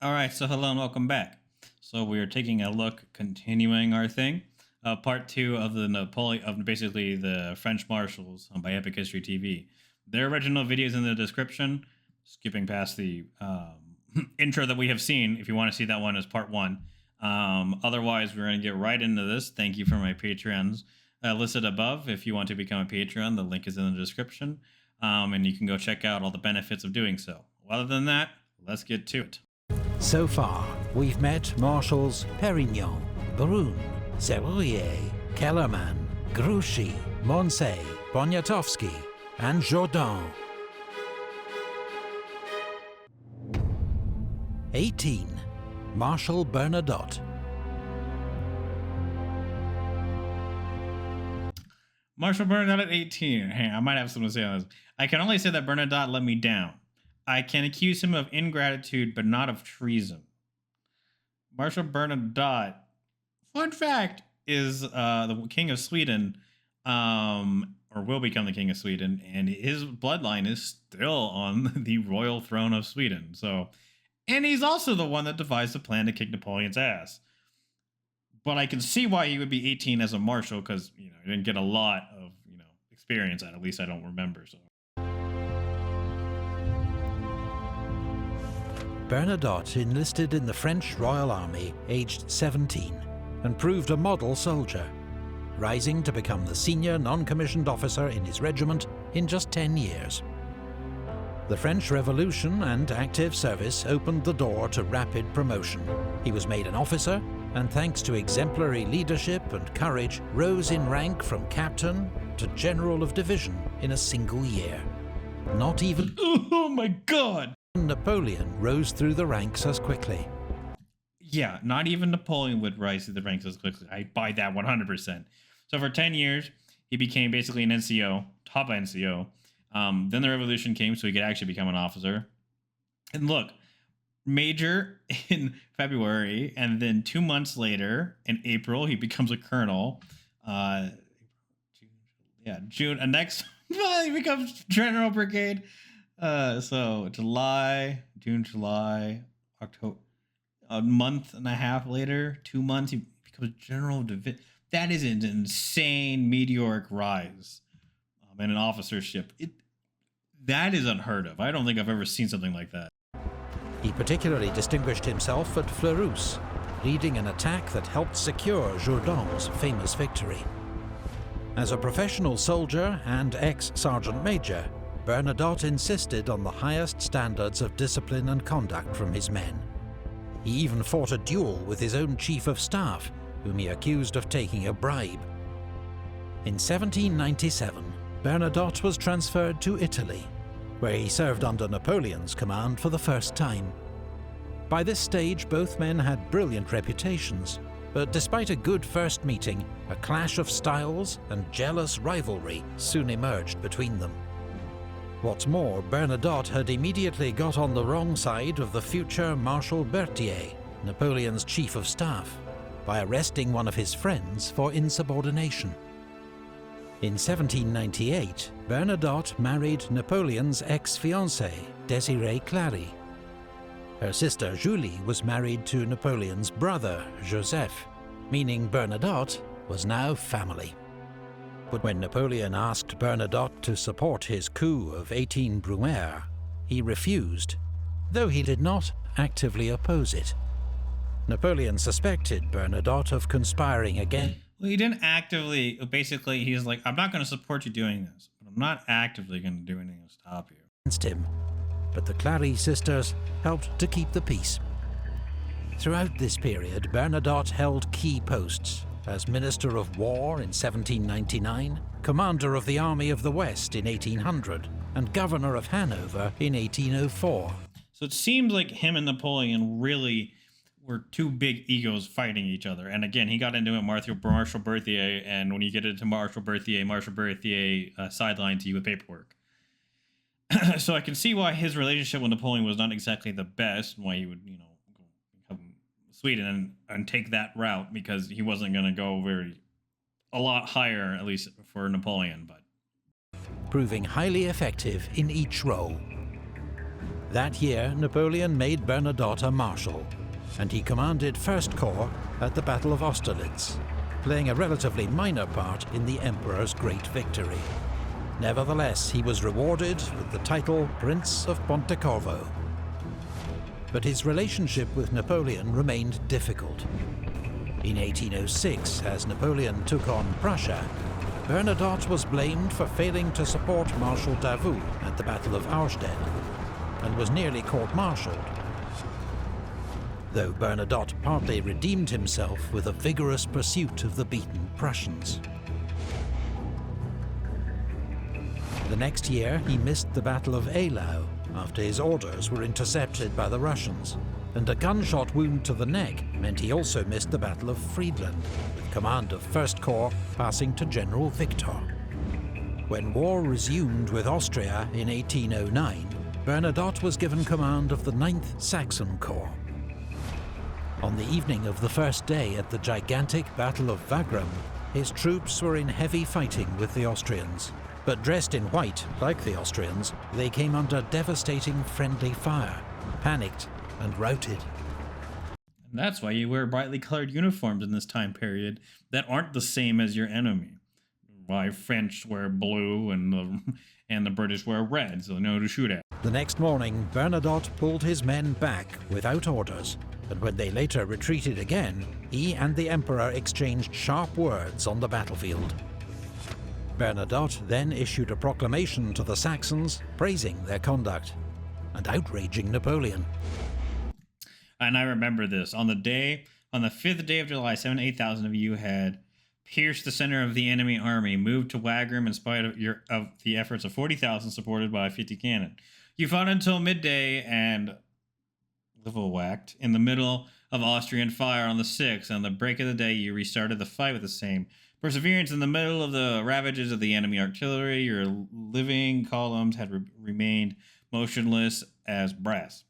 All right, so hello and welcome back. So we are taking a look, continuing our thing, part two of the Napoleon of basically the French Marshals by Epic History TV. Their original videos in the description. Skipping past the intro that we have seen, if you want to see that one as part one. Otherwise, we're going to get right into this. Thank you for my Patreons listed above. If you want to become a Patreon, the link is in the description, and you can go check out all the benefits of doing so. Other than that, let's get to it. So far, we've met Marshals Perignon, Brune, Serrurier, Kellerman, Grouchy, Moncey, Poniatowski, and Jourdan. 18. Marshal Bernadotte. Marshal Bernadotte at 18. Hey, I might have something to say on this. I can only say that Bernadotte let me down. I can accuse him of ingratitude, but not of treason. Marshal Bernadotte, fun fact, is the king of Sweden, or will become the king of Sweden, and his bloodline is still on the royal throne of Sweden. So, and he's also the one that devised the plan to kick Napoleon's ass. But I can see why he would be 18 as a marshal, because he didn't get a lot of experience at least I don't remember. So. Bernadotte enlisted in the French Royal Army aged 17 and proved a model soldier, rising to become the senior non-commissioned officer in his regiment in just 10 years. The French Revolution and active service opened the door to rapid promotion. He was made an officer, and thanks to exemplary leadership and courage, rose in rank from captain to general of division in a single year. Not even Oh my God! Napoleon rose through the ranks as quickly. Yeah, not even Napoleon would rise through the ranks as quickly. I buy that 100%. So for 10 years, he became basically an NCO, top NCO. Then the revolution came, so he could actually become an officer. And look, major in February, and then 2 months later, in April, he becomes a colonel. June. And next month, he becomes general brigade. So June, July, October, a month and a half later, 2 months, he becomes general division. That is an insane meteoric rise in an officership. That is unheard of. I don't think I've ever seen something like that. He particularly distinguished himself at Fleurus, leading an attack that helped secure Jourdan's famous victory. As a professional soldier and ex-sergeant major, Bernadotte insisted on the highest standards of discipline and conduct from his men. He even fought a duel with his own chief of staff, whom he accused of taking a bribe. In 1797, Bernadotte was transferred to Italy, where he served under Napoleon's command for the first time. By this stage, both men had brilliant reputations, but despite a good first meeting, a clash of styles and jealous rivalry soon emerged between them. What's more, Bernadotte had immediately got on the wrong side of the future Marshal Berthier, Napoleon's chief of staff, by arresting one of his friends for insubordination. In 1798, Bernadotte married Napoleon's ex-fiancée, Désirée Clary. Her sister Julie was married to Napoleon's brother, Joseph, meaning Bernadotte was now family. But when Napoleon asked Bernadotte to support his coup of 18 Brumaire, he refused, though he did not actively oppose it. Napoleon suspected Bernadotte of conspiring against. Well, he didn't actively. Basically, he's like, I'm not going to support you doing this, but I'm not actively going to do anything to stop you. Against him, but the Clary sisters helped to keep the peace. Throughout this period, Bernadotte held key posts as Minister of War in 1799, Commander of the Army of the West in 1800, and Governor of Hanover in 1804. So it seems like him and Napoleon really were two big egos fighting each other. And again, he got into it, Marshal Berthier, and when you get into Marshal Berthier sidelined you with paperwork. So I can see why his relationship with Napoleon was not exactly the best, and why he would, go become Sweden and take that route, because he wasn't going to go a lot higher, at least for Napoleon. But proving highly effective in each role. That year, Napoleon made Bernadotte a Marshal, and he commanded First Corps at the Battle of Austerlitz, playing a relatively minor part in the Emperor's great victory. Nevertheless, he was rewarded with the title Prince of Pontecorvo. But his relationship with Napoleon remained difficult. In 1806, as Napoleon took on Prussia, Bernadotte was blamed for failing to support Marshal Davout at the Battle of Auerstedt, and was nearly court-martialed. Though Bernadotte partly redeemed himself with a vigorous pursuit of the beaten Prussians. The next year, he missed the Battle of Eylau after his orders were intercepted by the Russians, and a gunshot wound to the neck meant he also missed the Battle of Friedland, with command of First Corps passing to General Victor. When war resumed with Austria in 1809, Bernadotte was given command of the 9th Saxon Corps. On the evening of the first day at the gigantic Battle of Wagram, his troops were in heavy fighting with the Austrians. But dressed in white, like the Austrians, they came under devastating friendly fire, panicked and routed. And that's why you wear brightly colored uniforms in this time period that aren't the same as your enemy. Why French wear blue and the British wear red, so they know who to shoot at. The next morning, Bernadotte pulled his men back without orders, and when they later retreated again, he and the Emperor exchanged sharp words on the battlefield. Bernadotte then issued a proclamation to the Saxons praising their conduct and outraging Napoleon. And I remember this. On the 5th day of July, 8,000 of you had pierced the center of the enemy army, moved to Wagram in spite of the efforts of 40,000 supported by 50 cannon. You fought until midday and bivouacked in the middle of Austrian fire on the 6th. On the break of the day, you restarted the fight with the same perseverance in the middle of the ravages of the enemy artillery. Your living columns had remained motionless as brass.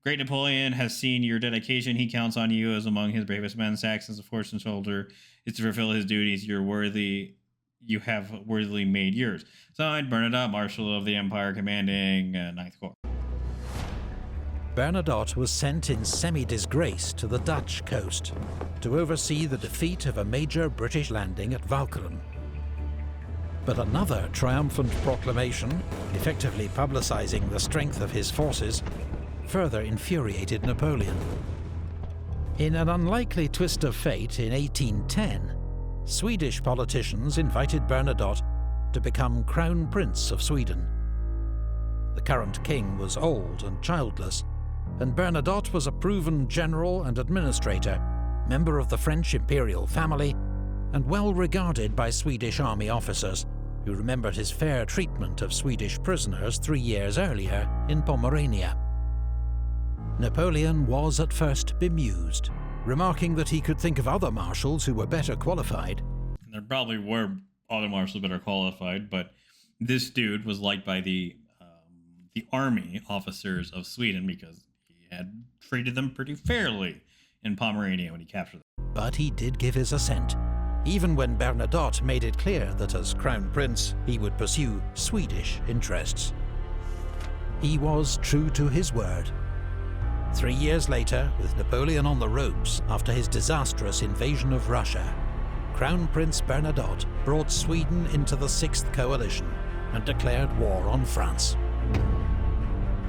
Great Napoleon has seen your dedication. He counts on you as among his bravest men. Saxons, a fortune soldier, is to fulfill his duties. You have worthily made yours. Signed, Bernadotte, Marshal of the Empire, commanding 9th Corps. Bernadotte was sent in semi-disgrace to the Dutch coast to oversee the defeat of a major British landing at Walcheren. But another triumphant proclamation, effectively publicizing the strength of his forces, further infuriated Napoleon. In an unlikely twist of fate in 1810, Swedish politicians invited Bernadotte to become Crown Prince of Sweden. The current king was old and childless, and Bernadotte was a proven general and administrator, member of the French imperial family, and well regarded by Swedish army officers, who remembered his fair treatment of Swedish prisoners 3 years earlier in Pomerania. Napoleon was at first bemused, remarking that he could think of other marshals who were better qualified. There probably were other marshals better qualified, but this dude was liked by the army officers of Sweden because he had treated them pretty fairly in Pomerania when he captured them. But he did give his assent, even when Bernadotte made it clear that as Crown Prince he would pursue Swedish interests. He was true to his word. 3 years later, with Napoleon on the ropes after his disastrous invasion of Russia, Crown Prince Bernadotte brought Sweden into the 6th Coalition and declared war on France.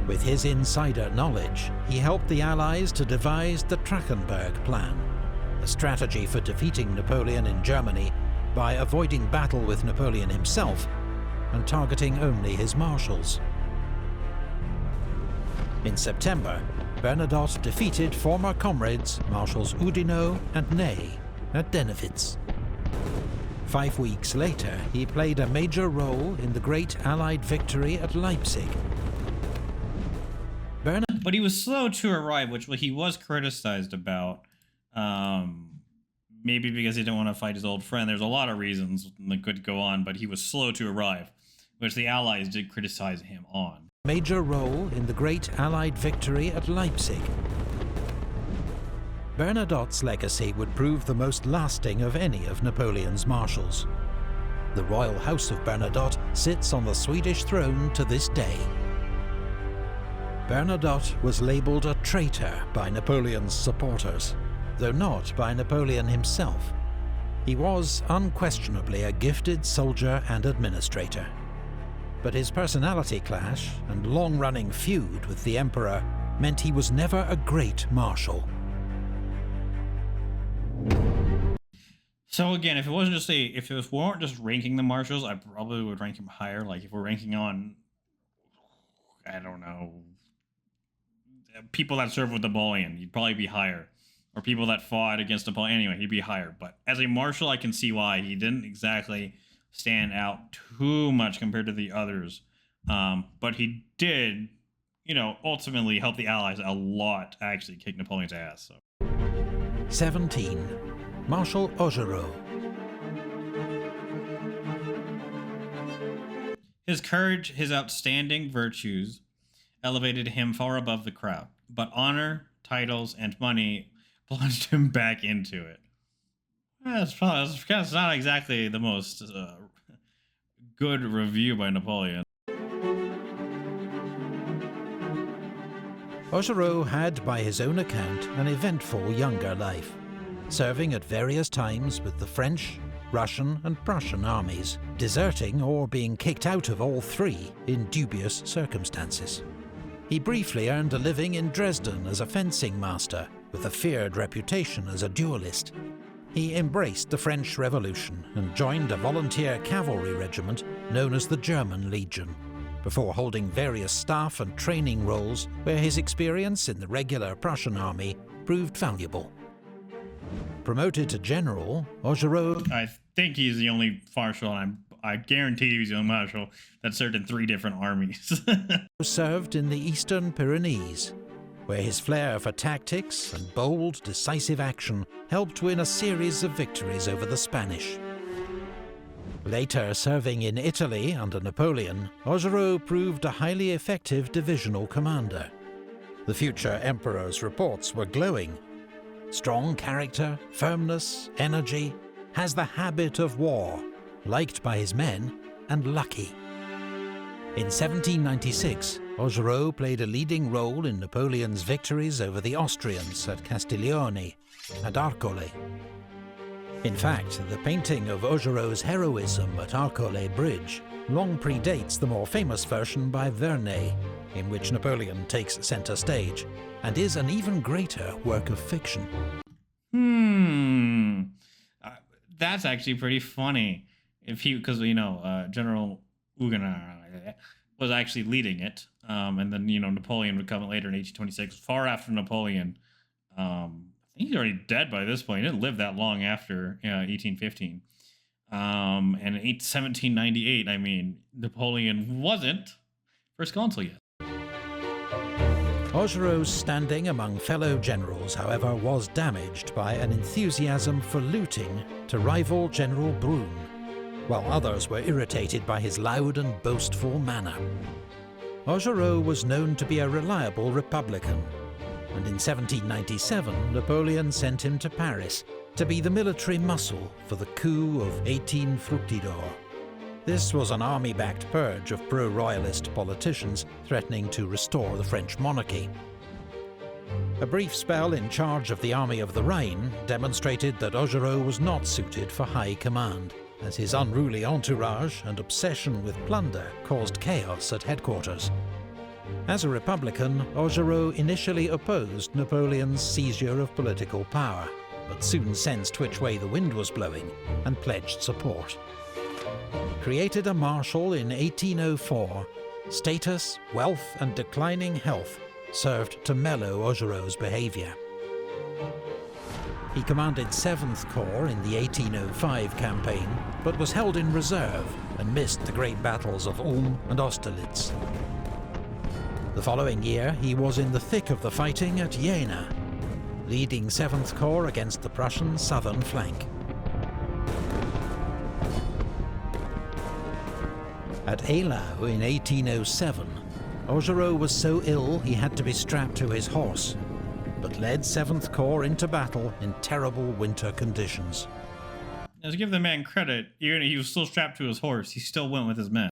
With his insider knowledge, he helped the Allies to devise the Trachenberg Plan, a strategy for defeating Napoleon in Germany by avoiding battle with Napoleon himself and targeting only his marshals. In September, Bernadotte defeated former comrades Marshals Oudinot and Ney at Dennewitz. 5 weeks later, he played a major role in the great Allied victory at Leipzig. But he was slow to arrive, which he was criticized about. Maybe because he didn't want to fight his old friend. There's a lot of reasons that could go on, but he was slow to arrive, which the Allies did criticize him on. Major role in the great Allied victory at Leipzig. Bernadotte's legacy would prove the most lasting of any of Napoleon's marshals. The royal house of Bernadotte sits on the Swedish throne to this day. Bernadotte was labelled a traitor by Napoleon's supporters, though not by Napoleon himself. He was unquestionably a gifted soldier and administrator, but his personality clash and long-running feud with the Emperor meant he was never a great marshal. So again, if it wasn't just if we weren't just ranking the marshals, I probably would rank him higher. Like if we're ranking on, I don't know, people that served with Napoleon, he'd probably be higher. Or people that fought against Napoleon, anyway, he'd be higher. But as a marshal, I can see why he didn't exactly stand out too much compared to the others. But he did, ultimately help the Allies a lot to actually kick Napoleon's ass. So. 17. Marshal Augereau. His courage, his outstanding virtues, elevated him far above the crowd. But honor, titles, and money plunged him back into it. That's not exactly the most good review by Napoleon. Augereau had, by his own account, an eventful younger life, serving at various times with the French, Russian and Prussian armies, deserting or being kicked out of all three in dubious circumstances. He briefly earned a living in Dresden as a fencing master, with a feared reputation as a duelist. He embraced the French Revolution and joined a volunteer cavalry regiment known as the German Legion, before holding various staff and training roles where his experience in the regular Prussian army proved valuable. Promoted to general, Augereau... I think he's the only marshal, and I guarantee he's the only marshal that served in 3 different armies. served in the Eastern Pyrenees, where his flair for tactics and bold, decisive action helped win a series of victories over the Spanish. Later serving in Italy under Napoleon, Augereau proved a highly effective divisional commander. The future emperor's reports were glowing. Strong character, firmness, energy, has the habit of war, liked by his men, and lucky. In 1796, Augereau played a leading role in Napoleon's victories over the Austrians at Castiglione and Arcole. In fact, the painting of Augereau's heroism at Arcole Bridge long predates the more famous version by Vernet, in which Napoleon takes centre stage, and is an even greater work of fiction. That's actually pretty funny. Because General Augereau was actually leading it, and then Napoleon would come later in 1826, far after Napoleon. I think he's already dead by this point. He didn't live that long after 1815. And in 1798, Napoleon wasn't first consul yet. Augereau's standing among fellow generals, however, was damaged by an enthusiasm for looting to rival General Brune, while others were irritated by his loud and boastful manner. Augereau was known to be a reliable Republican, and in 1797 Napoleon sent him to Paris to be the military muscle for the coup of 18 Fructidor. This was an army-backed purge of pro-royalist politicians threatening to restore the French monarchy. A brief spell in charge of the Army of the Rhine demonstrated that Augereau was not suited for high command, as his unruly entourage and obsession with plunder caused chaos at headquarters. As a Republican, Augereau initially opposed Napoleon's seizure of political power, but soon sensed which way the wind was blowing and pledged support. Created a marshal in 1804, status, wealth and declining health served to mellow Augereau's behaviour. He commanded 7th Corps in the 1805 campaign, but was held in reserve and missed the great battles of Ulm and Austerlitz. The following year, he was in the thick of the fighting at Jena, leading 7th Corps against the Prussian southern flank. At Eylau in 1807, Augereau was so ill he had to be strapped to his horse, but led 7th Corps into battle in terrible winter conditions. Now, to give the man credit, even if he was still strapped to his horse, he still went with his men.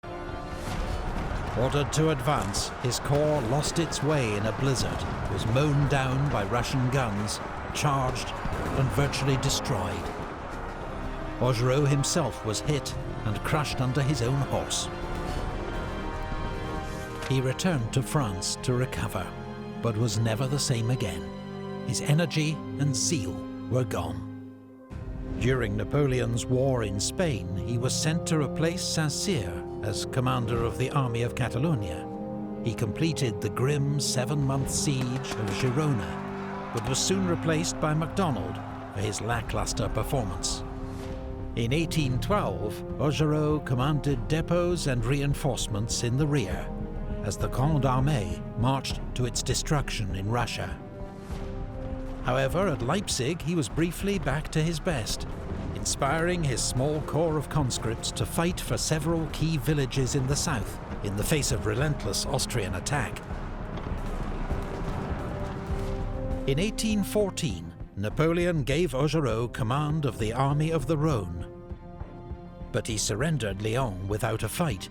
Ordered to advance, his corps lost its way in a blizzard, was mown down by Russian guns, charged and virtually destroyed. Augereau himself was hit and crushed under his own horse. He returned to France to recover, but was never the same again. His energy and zeal were gone. During Napoleon's war in Spain, he was sent to replace Saint-Cyr as commander of the Army of Catalonia. He completed the grim 7-month siege of Girona, but was soon replaced by MacDonald for his lackluster performance. In 1812, Augereau commanded depots and reinforcements in the rear, as the Grande Armée marched to its destruction in Russia. However, at Leipzig he was briefly back to his best, inspiring his small corps of conscripts to fight for several key villages in the south in the face of relentless Austrian attack. In 1814, Napoleon gave Augereau command of the Army of the Rhone, but he surrendered Lyon without a fight,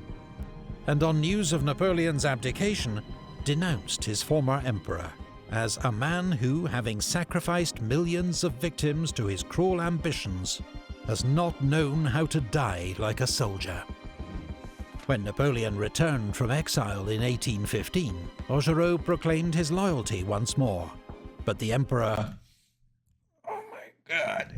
and on news of Napoleon's abdication, denounced his former emperor as a man who, having sacrificed millions of victims to his cruel ambitions, has not known how to die like a soldier. When Napoleon returned from exile in 1815, Augereau proclaimed his loyalty once more, but the emperor... Oh my God.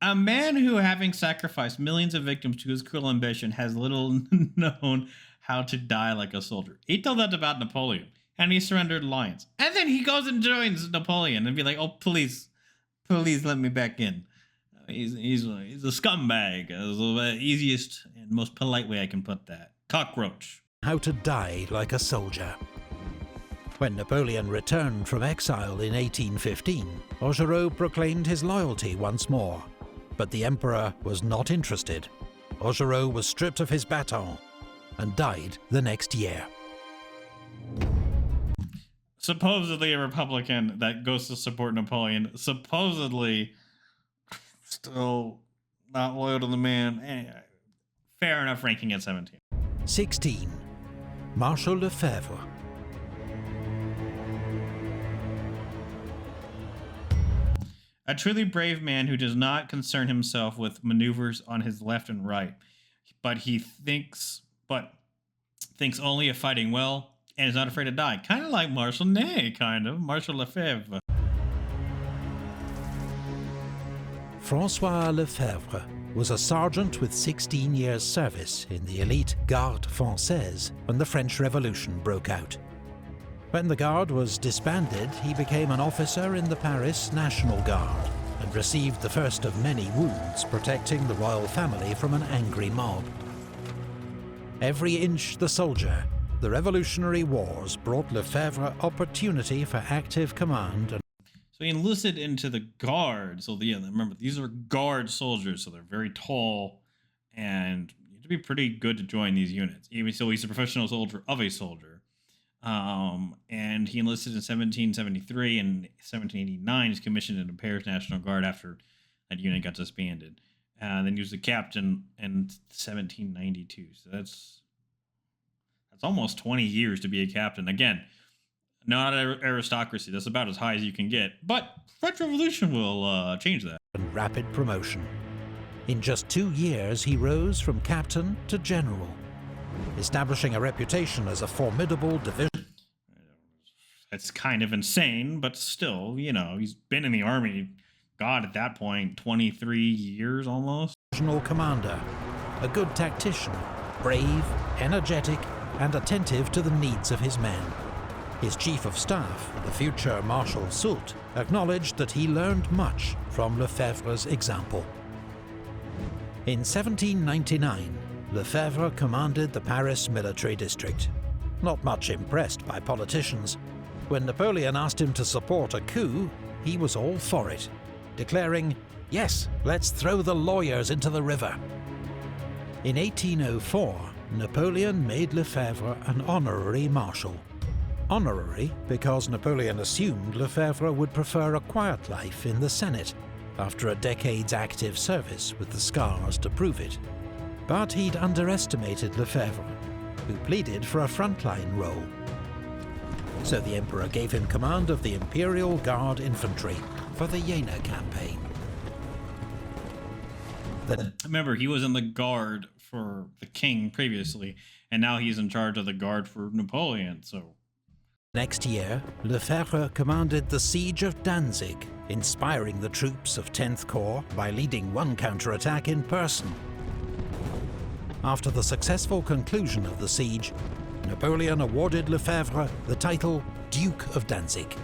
A man who, having sacrificed millions of victims to his cruel ambition, has little known how to die like a soldier. He told that about Napoleon, and he surrendered Lyons. And then he goes and joins Napoleon and be like, oh, please let me back in. He's a scumbag. Is the easiest and most polite way I can put that. Cockroach. How to die like a soldier. When Napoleon returned from exile in 1815, Augereau proclaimed his loyalty once more, but the emperor was not interested. Augereau was stripped of his baton and died the next year. Supposedly a Republican that goes to support Napoleon, supposedly still not loyal to the man. Anyway, fair enough ranking at 17. 16. Marshal Lefebvre. A truly brave man who does not concern himself with maneuvers on his left and right, but thinks only of fighting well and is not afraid to die. Kind of like Marshal Ney, Marshal Lefebvre. François Lefebvre was a sergeant with 16 years' service in the elite Garde Française when the French Revolution broke out. When the Guard was disbanded, he became an officer in the Paris National Guard and received the first of many wounds protecting the royal family from an angry mob. Every inch the soldier, the Revolutionary Wars brought Lefebvre opportunity for active command. So he enlisted into the Guard. So remember, these are Guard soldiers, so they're very tall, and you have to be pretty good to join these units. Even so, he's a professional soldier of a soldier. And he enlisted in 1773, and 1789 he's commissioned in the Paris National Guard after that unit got disbanded. Then he was a captain in 1792. So that's almost 20 years to be a captain. Again, not aristocracy. That's about as high as you can get. But French Revolution will change that. And rapid promotion. In just 2 years, he rose from captain to general, establishing a reputation as a formidable division. That's kind of insane, but still, he's been in the army, God, at that point, 23 years almost. Divisional commander, a good tactician, brave, energetic, and attentive to the needs of his men. His chief of staff, the future Marshal Soult, acknowledged that he learned much from Lefebvre's example. In 1799, Lefebvre commanded the Paris military district. Not much impressed by politicians, when Napoleon asked him to support a coup, he was all for it, declaring, "Yes, let's throw the lawyers into the river." In 1804, Napoleon made Lefebvre an honorary marshal. Honorary because Napoleon assumed Lefebvre would prefer a quiet life in the Senate after a decade's active service with the scars to prove it. But he'd underestimated Lefebvre, who pleaded for a frontline role. So the Emperor gave him command of the Imperial Guard Infantry for the Jena campaign. Remember, he was in the Guard for the king previously, and now he's in charge of the Guard for Napoleon, so... Next year, Lefebvre commanded the siege of Danzig, inspiring the troops of 10th Corps by leading one counterattack in person. After the successful conclusion of the siege, Napoleon awarded Lefebvre the title Duke of Danzig.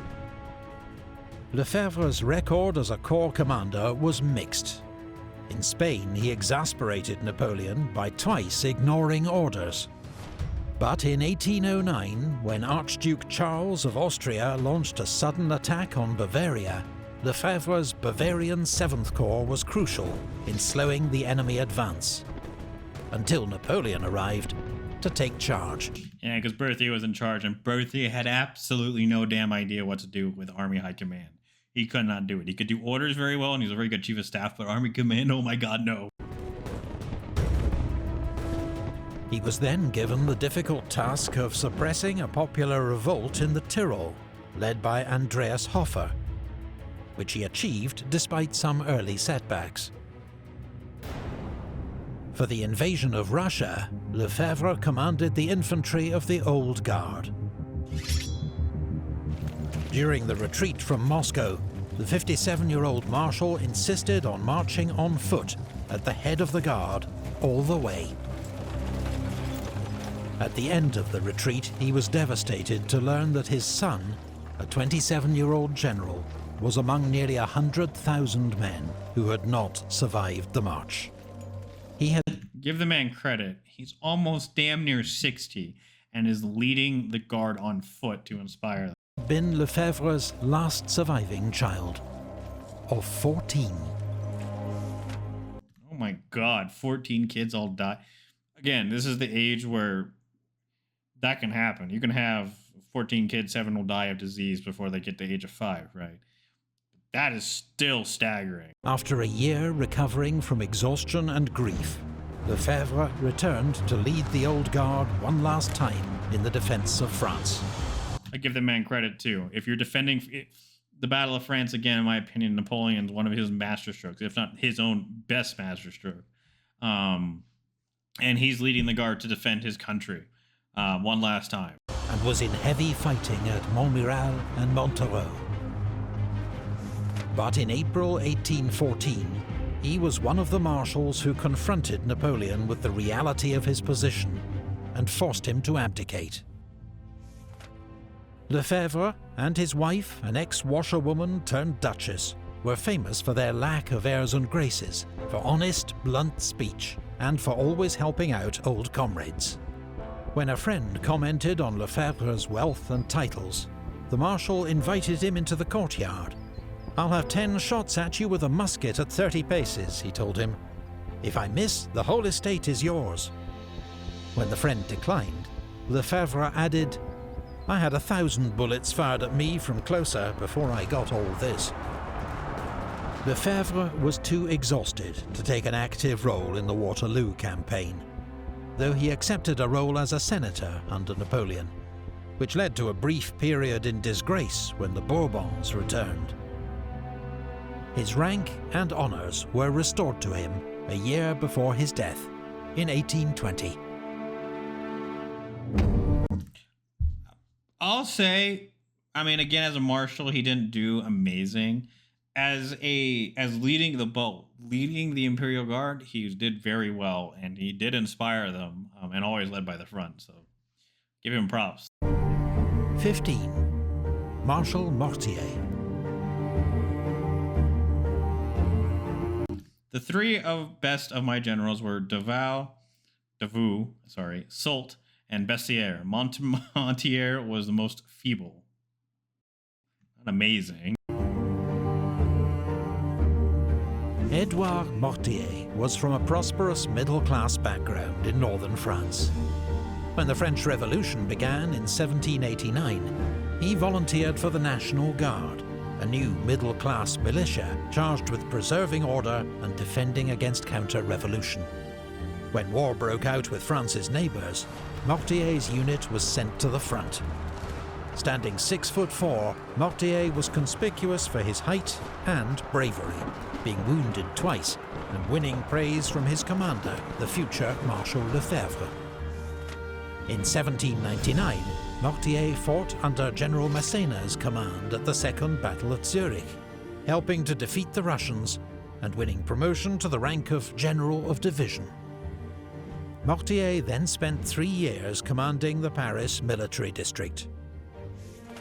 Lefebvre's record as a corps commander was mixed. In Spain, he exasperated Napoleon by twice ignoring orders. But in 1809, when Archduke Charles of Austria launched a sudden attack on Bavaria, Lefebvre's Bavarian 7th Corps was crucial in slowing the enemy advance, until Napoleon arrived to take charge. Yeah, because Berthier was in charge, and Berthier had absolutely no damn idea what to do with Army High Command. He could not do it. He could do orders very well, and he was a very good chief of staff, but Army Command, oh my god, no. He was then given the difficult task of suppressing a popular revolt in the Tyrol, led by Andreas Hofer, which he achieved despite some early setbacks. For the invasion of Russia, Lefebvre commanded the infantry of the Old Guard. During the retreat from Moscow, the 57-year-old Marshal insisted on marching on foot at the head of the Guard all the way. At the end of the retreat, he was devastated to learn that his son, a 27-year-old general, was among nearly 100,000 men who had not survived the march. He had... Give the man credit. He's almost damn near 60 and is leading the Guard on foot to inspire them. Been Lefebvre's last surviving child, of 14. Oh my god, 14 kids all die. Again, this is the age where that can happen. You can have 14 kids, 7 will die of disease before they get to the age of 5, right? That is still staggering. After a year recovering from exhaustion and grief, Lefebvre returned to lead the Old Guard one last time in the defense of France. I give the man credit too. If you're defending the Battle of France, again, in my opinion, Napoleon's one of his masterstrokes, if not his own best masterstroke. And he's leading the Guard to defend his country one last time. And was in heavy fighting at Montmiral and Montereau. But in April 1814, he was one of the marshals who confronted Napoleon with the reality of his position and forced him to abdicate. Lefebvre and his wife, an ex-washerwoman turned duchess, were famous for their lack of airs and graces, for honest, blunt speech, and for always helping out old comrades. When a friend commented on Lefebvre's wealth and titles, the Marshal invited him into the courtyard. "I'll have 10 shots at you with a musket at 30 paces, he told him. "If I miss, the whole estate is yours." When the friend declined, Lefebvre added, "I had 1,000 bullets fired at me from closer before I got all this." Lefebvre was too exhausted to take an active role in the Waterloo campaign, though he accepted a role as a senator under Napoleon, which led to a brief period in disgrace when the Bourbons returned. His rank and honours were restored to him a year before his death in 1820. I'll say, I mean, again, as a marshal, he didn't do amazing. As leading the Imperial Guard, he did very well, and he did inspire them, and always led by the front. So, give him props. 15. Marshal Mortier. The three best of my generals were Davout, Soult, and Bessières. Mortier was the most feeble. Not amazing. Edouard Mortier was from a prosperous middle-class background in northern France. When the French Revolution began in 1789, he volunteered for the National Guard, a new middle-class militia charged with preserving order and defending against counter-revolution. When war broke out with France's neighbours, Mortier's unit was sent to the front. Standing 6'4", Mortier was conspicuous for his height and bravery, being wounded twice and winning praise from his commander, the future Marshal Lefebvre. In 1799, Mortier fought under General Massena's command at the Second Battle of Zurich, helping to defeat the Russians and winning promotion to the rank of General of Division. Mortier then spent 3 years commanding the Paris military district.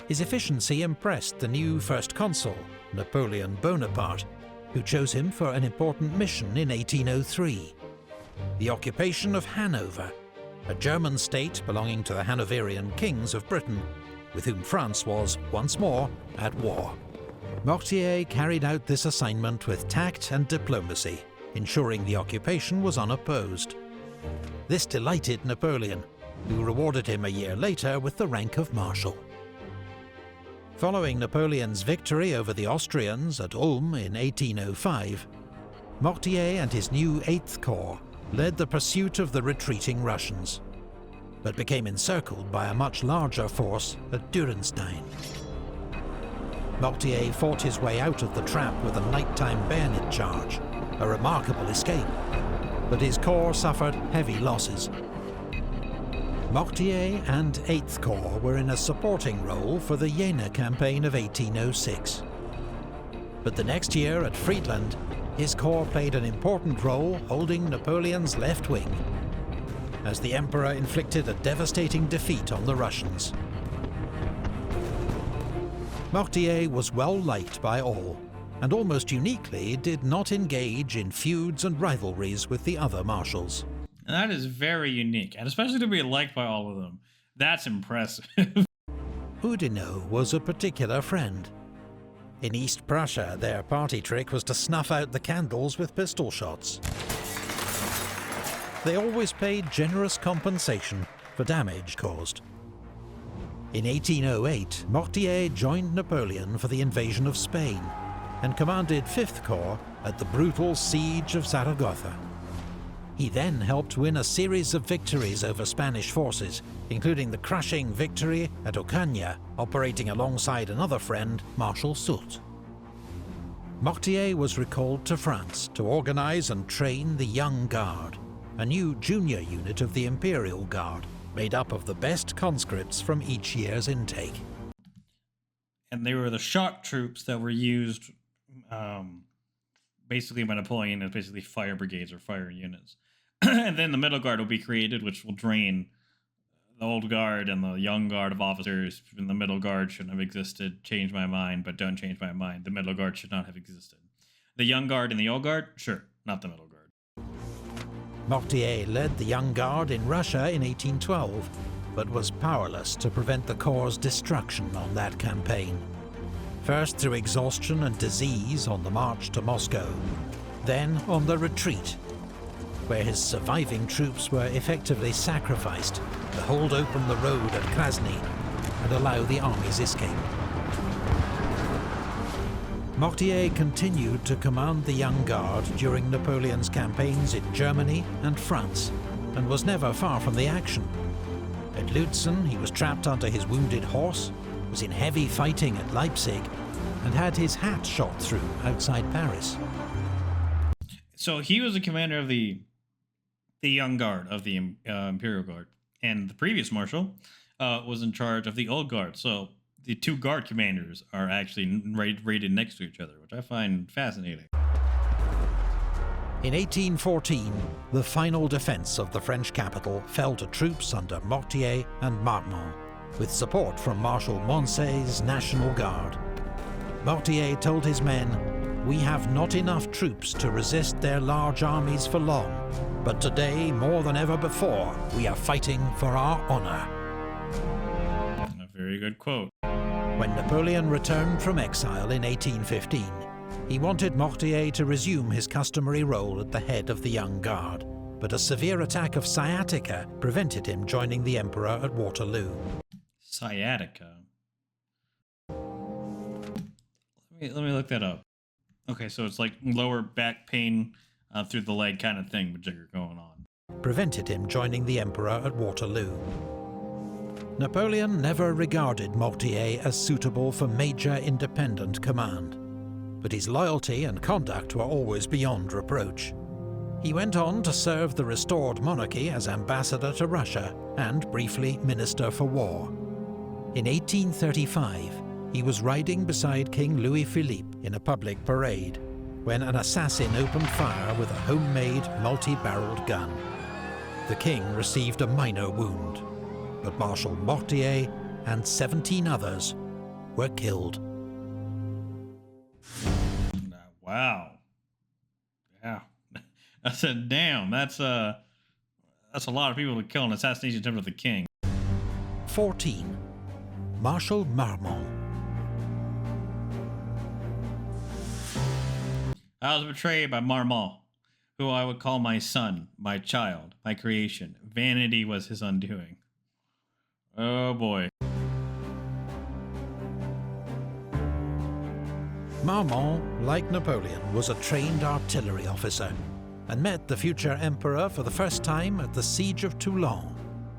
His efficiency impressed the new First Consul, Napoleon Bonaparte, who chose him for an important mission in 1803, the occupation of Hanover, a German state belonging to the Hanoverian kings of Britain, with whom France was, once more, at war. Mortier carried out this assignment with tact and diplomacy, ensuring the occupation was unopposed. This delighted Napoleon, who rewarded him a year later with the rank of Marshal. Following Napoleon's victory over the Austrians at Ulm in 1805, Mortier and his new 8th Corps led the pursuit of the retreating Russians, but became encircled by a much larger force at Durenstein. Mortier fought his way out of the trap with a nighttime bayonet charge, a remarkable escape, but his corps suffered heavy losses. Mortier and 8th Corps were in a supporting role for the Jena campaign of 1806. But the next year at Friedland, his corps played an important role holding Napoleon's left wing, as the Emperor inflicted a devastating defeat on the Russians. Mortier was well liked by all, and almost uniquely did not engage in feuds and rivalries with the other marshals. And that is very unique, and especially to be liked by all of them. That's impressive. Oudinot was a particular friend. In East Prussia, their party trick was to snuff out the candles with pistol shots. They always paid generous compensation for damage caused. In 1808, Mortier joined Napoleon for the invasion of Spain and commanded 5th Corps at the brutal siege of Zaragoza. He then helped win a series of victories over Spanish forces, including the crushing victory at Ocaña, operating alongside another friend, Marshal Soult. Mortier was recalled to France to organize and train the Young Guard, a new junior unit of the Imperial Guard, made up of the best conscripts from each year's intake. And they were the shock troops that were used basically by Napoleon as basically fire brigades or fire units. And then the middle guard will be created, which will drain the old guard and the young guard of officers. And the middle guard shouldn't have existed. Change my mind, but don't change my mind. The middle guard should not have existed. The young guard and the old guard? Sure, not the middle guard. Mortier led the Young Guard in Russia in 1812, but was powerless to prevent the Corps' destruction on that campaign. First through exhaustion and disease on the march to Moscow, then on the retreat, where his surviving troops were effectively sacrificed to hold open the road at Krasny and allow the army's escape. Mortier continued to command the Young Guard during Napoleon's campaigns in Germany and France, and was never far from the action. At Lutzen, he was trapped under his wounded horse, was in heavy fighting at Leipzig, and had his hat shot through outside Paris. So he was the commander of the Young Guard of the Imperial Guard, and the previous marshal was in charge of the Old Guard. So the two guard commanders are actually rated next to each other, which I find fascinating. In 1814, the final defense of the French capital fell to troops under Mortier and Marmont, with support from Marshal Moncey's National Guard. Mortier told his men, "We have not enough troops to resist their large armies for long, but today, more than ever before, we are fighting for our honor." A very good quote. When Napoleon returned from exile in 1815, he wanted Mortier to resume his customary role at the head of the Young Guard, but a severe attack of sciatica prevented him joining the Emperor at Waterloo. Sciatica. Let me look that up. Okay, so it's like lower back pain through the leg kind of thing with Jigger going on. prevented him joining the Emperor at Waterloo. Napoleon never regarded Mortier as suitable for major independent command, but his loyalty and conduct were always beyond reproach. He went on to serve the restored monarchy as ambassador to Russia and briefly Minister for War. In 1835, he was riding beside King Louis-Philippe in a public parade when an assassin opened fire with a homemade multi-barreled gun. The king received a minor wound, but Marshal Mortier and 17 others were killed. Wow. Yeah. I said, damn, that's a lot of people to kill an assassination attempt of the king. 14. Marshal Marmont. I was betrayed by Marmont, who I would call my son, my child, my creation. Vanity was his undoing. Oh boy. Marmont, like Napoleon, was a trained artillery officer and met the future emperor for the first time at the Siege of Toulon,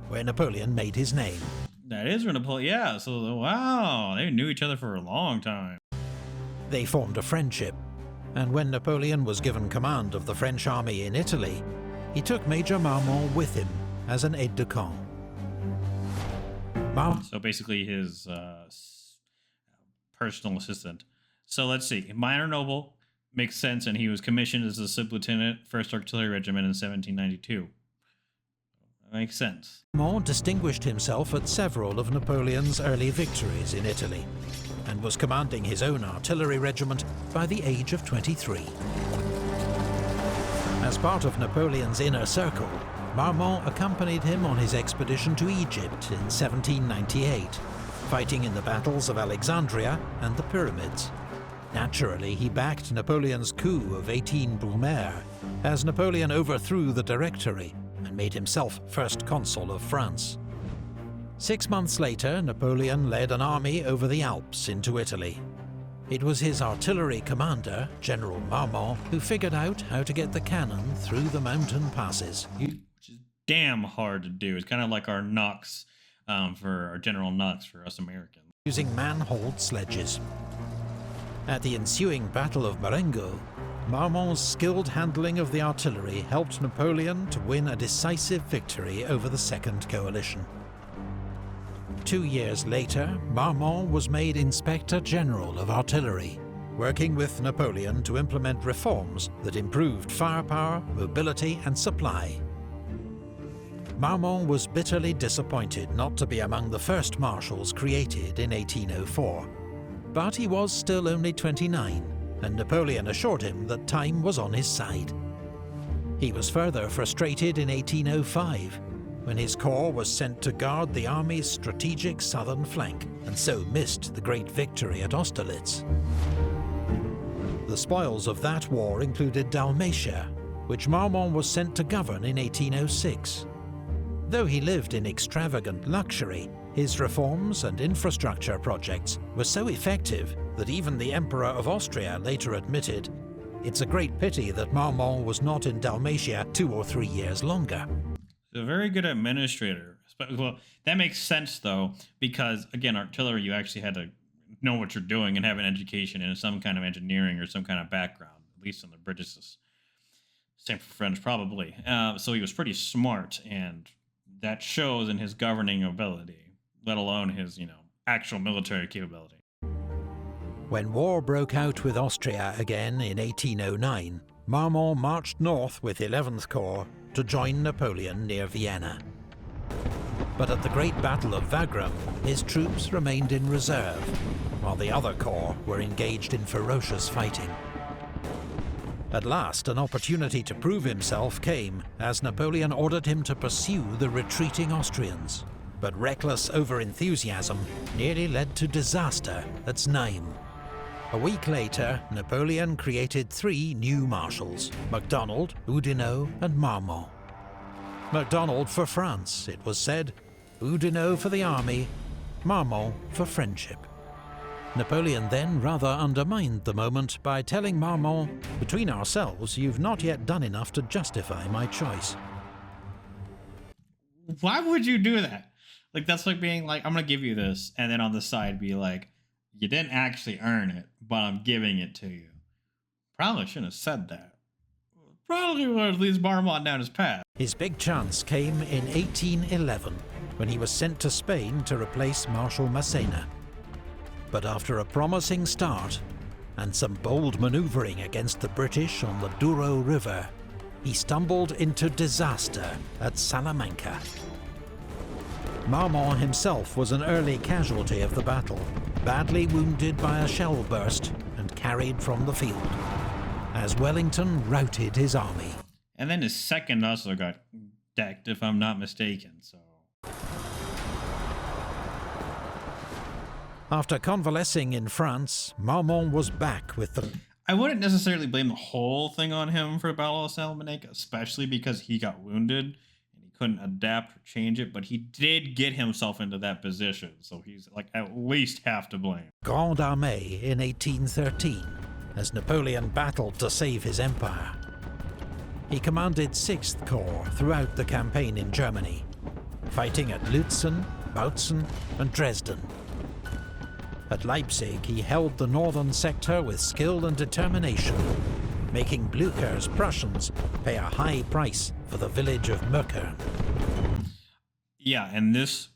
where Napoleon made his name. That is where Napoleon, yeah, so wow, they knew each other for a long time. They formed a friendship, and when Napoleon was given command of the French army in Italy, he took Major Marmont with him as an aide-de-camp. So basically his personal assistant. So let's see, minor noble makes sense, and he was commissioned as a sub-lieutenant, 1st Artillery Regiment in 1792. That makes sense. Marmont distinguished himself at several of Napoleon's early victories in Italy, and was commanding his own artillery regiment by the age of 23. As part of Napoleon's inner circle, Marmont accompanied him on his expedition to Egypt in 1798, fighting in the battles of Alexandria and the Pyramids. Naturally, he backed Napoleon's coup of 18 Brumaire, as Napoleon overthrew the Directory and made himself first consul of France. 6 months later, Napoleon led an army over the Alps into Italy. It was his artillery commander, General Marmont, who figured out how to get the cannon through the mountain passes. Which is damn hard to do. It's kind of like our Knox, for our General Knox for us Americans. Using man-hauled sledges. At the ensuing Battle of Marengo, Marmont's skilled handling of the artillery helped Napoleon to win a decisive victory over the Second Coalition. 2 years later, Marmont was made Inspector General of Artillery, working with Napoleon to implement reforms that improved firepower, mobility and supply. Marmont was bitterly disappointed not to be among the first marshals created in 1804. But he was still only 29, and Napoleon assured him that time was on his side. He was further frustrated in 1805, when his corps was sent to guard the army's strategic southern flank, and so missed the great victory at Austerlitz. The spoils of that war included Dalmatia, which Marmont was sent to govern in 1806. Though he lived in extravagant luxury, his reforms and infrastructure projects were so effective that even the Emperor of Austria later admitted, "It's a great pity that Marmont was not in Dalmatia 2 or 3 years longer." A very good administrator. Well, that makes sense, though, because, again, artillery, you actually had to know what you're doing and have an education in some kind of engineering or some kind of background, at least in the British. Same for French, probably. So he was pretty smart, and that shows in his governing ability, let alone his, actual military capability. When war broke out with Austria again in 1809, Marmont marched north with 11th Corps to join Napoleon near Vienna. But at the Great Battle of Wagram, his troops remained in reserve, while the other corps were engaged in ferocious fighting. At last, an opportunity to prove himself came, as Napoleon ordered him to pursue the retreating Austrians. But reckless overenthusiasm nearly led to disaster at Znaim. A week later, Napoleon created 3 new marshals: MacDonald, Oudinot and Marmont. MacDonald for France, it was said, Oudinot for the army, Marmont for friendship. Napoleon then rather undermined the moment by telling Marmont, "Between ourselves, you've not yet done enough to justify my choice." Why would you do that? Like, that's like being like, I'm going to give you this. And then on the side be like, you didn't actually earn it, but I'm giving it to you. Probably shouldn't have said that. Probably would have leads Marmont down his path. His big chance came in 1811, when he was sent to Spain to replace Marshal Massena. But after a promising start, and some bold manoeuvring against the British on the Douro River, he stumbled into disaster at Salamanca. Marmont himself was an early casualty of the battle, badly wounded by a shell burst and carried from the field, as Wellington routed his army. And then his second also got decked, if I'm not mistaken, so... After convalescing in France, Marmont was back with the... I wouldn't necessarily blame the whole thing on him for the Battle of Salamanca, especially because he got wounded and he couldn't adapt or change it, but he did get himself into that position, so he's like at least half to blame. Grande Armée in 1813, as Napoleon battled to save his empire. He commanded 6th Corps throughout the campaign in Germany, fighting at Lützen, Bautzen and Dresden. At Leipzig, he held the northern sector with skill and determination, making Blücher's Prussians pay a high price for the village of Möckern. Yeah, and this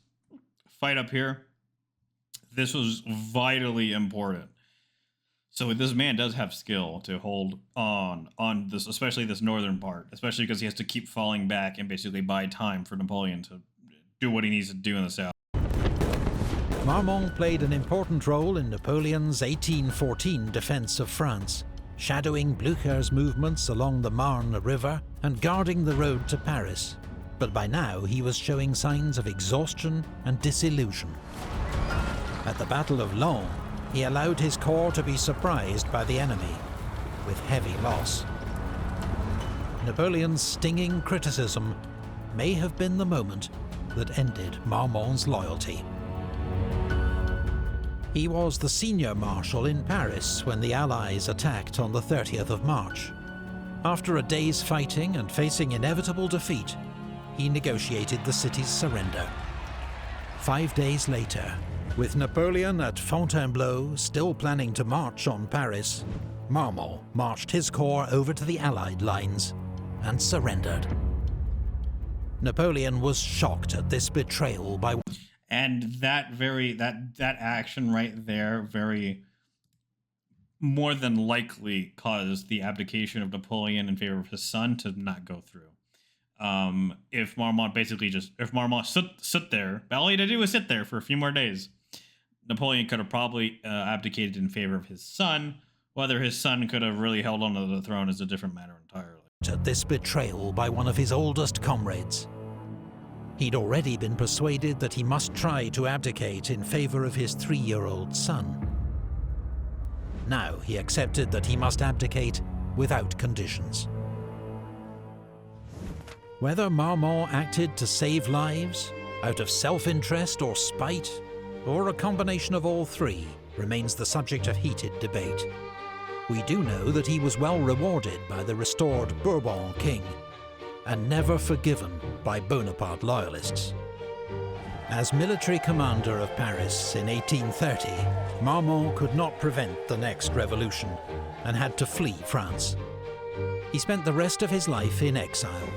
fight up here, this was vitally important. So this man does have skill to hold on this, especially this northern part, especially because he has to keep falling back and basically buy time for Napoleon to do what he needs to do in the south. Marmont played an important role in Napoleon's 1814 defense of France, shadowing Blücher's movements along the Marne River and guarding the road to Paris. But by now he was showing signs of exhaustion and disillusion. At the Battle of Laon, he allowed his corps to be surprised by the enemy, with heavy loss. Napoleon's stinging criticism may have been the moment that ended Marmont's loyalty. He was the senior marshal in Paris when the Allies attacked on the 30th of March. After a day's fighting and facing inevitable defeat, he negotiated the city's surrender. 5 days later, with Napoleon at Fontainebleau still planning to march on Paris, Marmont marched his corps over to the Allied lines and surrendered. Napoleon was shocked at this betrayal by... And that action right there very more than likely caused the abdication of Napoleon in favor of his son to not go through. If Marmont sit there, all he had to do was sit there for a few more days, Napoleon could have probably abdicated in favor of his son. Whether his son could have really held on to the throne is a different matter entirely. At this betrayal by one of his oldest comrades. He'd already been persuaded that he must try to abdicate in favor of his 3-year-old son. Now he accepted that he must abdicate without conditions. Whether Marmont acted to save lives, out of self-interest or spite, or a combination of all three, remains the subject of heated debate. We do know that he was well rewarded by the restored Bourbon king, and never forgiven by Bonaparte loyalists. As military commander of Paris in 1830, Marmont could not prevent the next revolution and had to flee France. He spent the rest of his life in exile,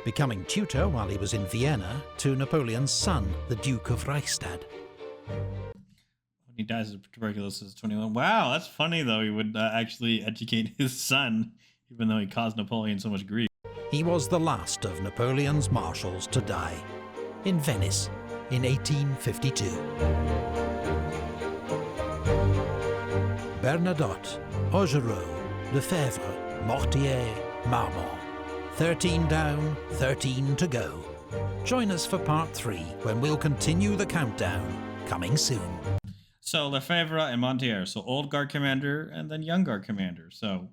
becoming tutor while he was in Vienna to Napoleon's son, the Duke of Reichstadt. When he dies of tuberculosis at 21. Wow, that's funny though. He would actually educate his son, even though he caused Napoleon so much grief. He was the last of Napoleon's marshals to die, in Venice in 1852. Bernadotte, Augereau, Lefebvre, Mortier, Marmont. 13 down, 13 to go. Join us for part 3, when we'll continue the countdown, coming soon. So Lefebvre and Mortier, so old guard commander and then young guard commander. So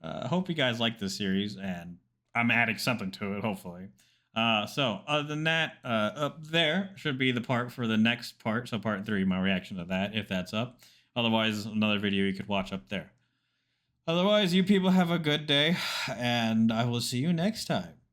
I hope you guys like this series, and I'm adding something to it, hopefully. So other than that, up there should be the part for the next part. So part 3, my reaction to that, if that's up. Otherwise, another video you could watch up there. Otherwise, you people have a good day, and I will see you next time.